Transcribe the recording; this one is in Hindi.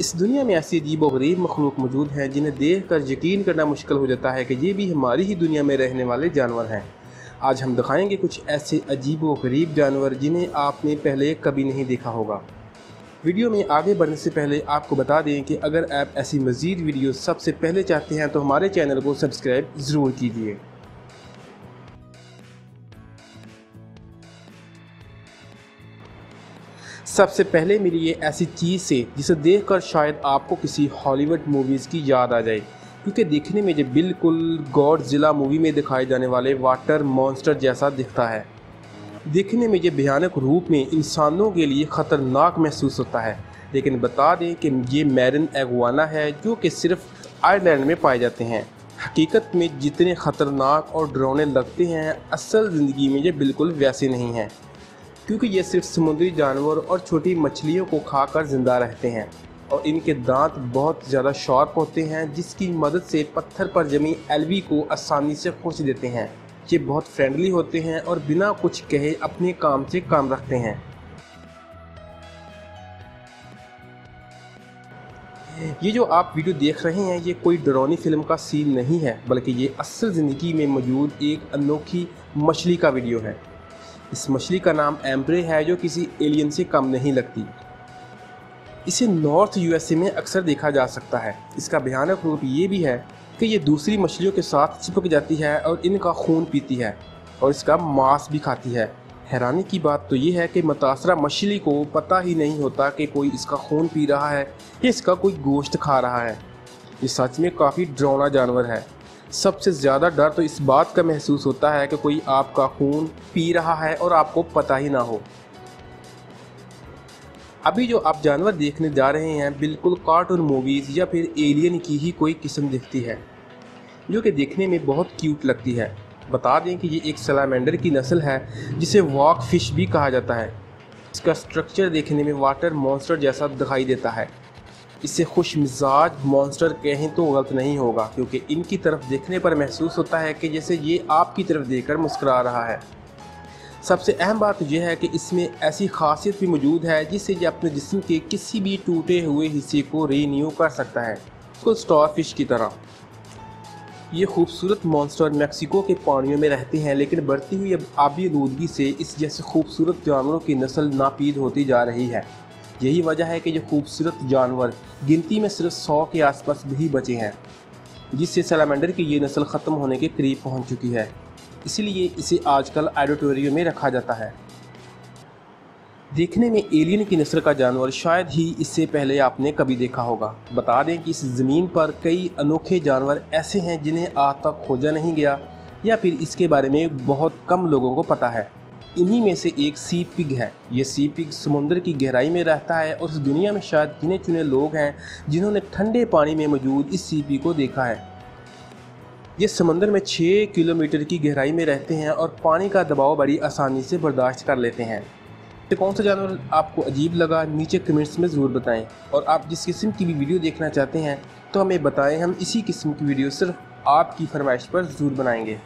इस दुनिया में ऐसी अजीब व गरीब मखलूक मौजूद हैं जिन्हें देख कर यकीन करना मुश्किल हो जाता है कि ये भी हमारी ही दुनिया में रहने वाले जानवर हैं। आज हम दिखाएंगे कुछ ऐसे अजीब व गरीब जानवर जिन्हें आपने पहले कभी नहीं देखा होगा। वीडियो में आगे बढ़ने से पहले आपको बता दें कि अगर आप ऐसी मज़ीद वीडियो सबसे पहले चाहते हैं तो हमारे चैनल को सब्सक्राइब ज़रूर कीजिए। सबसे पहले मिली ये ऐसी चीज़ से जिसे देखकर शायद आपको किसी हॉलीवुड मूवीज़ की याद आ जाए, क्योंकि देखने में ये बिल्कुल गॉडजिला मूवी में दिखाए जाने वाले वाटर मॉन्स्टर जैसा दिखता है। देखने में ये भयानक रूप में इंसानों के लिए ख़तरनाक महसूस होता है, लेकिन बता दें कि ये मैरिन एगुआना है जो कि सिर्फ आयरलैंड में पाए जाते हैं। हकीकत में जितने ख़तरनाक और डरावने लगते हैं, असल ज़िंदगी में ये बिल्कुल वैसे नहीं हैं, क्योंकि ये सिर्फ समुद्री जानवर और छोटी मछलियों को खाकर ज़िंदा रहते हैं और इनके दांत बहुत ज़्यादा शार्प होते हैं, जिसकी मदद से पत्थर पर जमी एलवी को आसानी से खींच देते हैं। ये बहुत फ्रेंडली होते हैं और बिना कुछ कहे अपने काम से काम रखते हैं। ये जो आप वीडियो देख रहे हैं ये कोई डरावनी फिल्म का सीन नहीं है, बल्कि ये असल ज़िंदगी में मौजूद एक अनोखी मछली का वीडियो है। इस मछली का नाम एम्प्रे है, जो किसी एलियन से कम नहीं लगती। इसे नॉर्थ यूएसए में अक्सर देखा जा सकता है। इसका भयानक रूप ये भी है कि ये दूसरी मछलियों के साथ चिपक जाती है और इनका खून पीती है और इसका मांस भी खाती है। हैरानी की बात तो ये है कि मुतासरा मछली को पता ही नहीं होता कि कोई इसका खून पी रहा है या इसका कोई गोश्त खा रहा है। ये सच में काफ़ी डरावना जानवर है। सबसे ज़्यादा डर तो इस बात का महसूस होता है कि कोई आपका खून पी रहा है और आपको पता ही ना हो। अभी जो आप जानवर देखने जा रहे हैं बिल्कुल कार्टून मूवीज़ या फिर एलियन की ही कोई किस्म दिखती है, जो कि देखने में बहुत क्यूट लगती है। बता दें कि ये एक सैलामेंडर की नस्ल है जिसे वॉक फिश भी कहा जाता है। इसका स्ट्रक्चर देखने में वाटर मॉन्स्टर जैसा दिखाई देता है। इसे खुश मिजाज मॉन्स्टर कहें तो गलत नहीं होगा, क्योंकि इनकी तरफ देखने पर महसूस होता है कि जैसे ये आपकी तरफ देखकर मुस्कुरा रहा है। सबसे अहम बात यह है कि इसमें ऐसी खासियत भी मौजूद है जिससे ये अपने जिस्म के किसी भी टूटे हुए हिस्से को रीन्यू कर सकता है, तो स्टारफिश की तरह। ये खूबसूरत मॉन्स्टर मैक्सिको के पानियों में रहते हैं, लेकिन बढ़ती हुई आबी आलूदगी से इस जैसे खूबसूरत जानवरों की नस्ल नापीद होती जा रही है। यही वजह है कि ये खूबसूरत जानवर गिनती में सिर्फ 100 के आसपास भी बचे हैं, जिससे सैलामेंडर की ये नस्ल ख़त्म होने के करीब पहुंच चुकी है। इसीलिए इसे आजकल एडिटोरियम में रखा जाता है। देखने में एलियन की नस्ल का जानवर शायद ही इससे पहले आपने कभी देखा होगा। बता दें कि इस ज़मीन पर कई अनोखे जानवर ऐसे हैं जिन्हें आज तक खोजा नहीं गया या फिर इसके बारे में बहुत कम लोगों को पता है। इन्हीं में से एक सी पिग है। ये सी पिग समुद्र की गहराई में रहता है और इस दुनिया में शायद गिने चुने लोग हैं जिन्होंने ठंडे पानी में मौजूद इस सी पिग को देखा है। ये समुद्र में 6 किलोमीटर की गहराई में रहते हैं और पानी का दबाव बड़ी आसानी से बर्दाश्त कर लेते हैं। तो कौन सा जानवर आपको अजीब लगा नीचे कमेंट्स में ज़रूर बताएं, और आप जिस किस्म की भी वीडियो देखना चाहते हैं तो हमें बताएं। हम इसी किस्म की वीडियो सिर्फ आपकी फरमाइश पर ज़रूर बनाएंगे।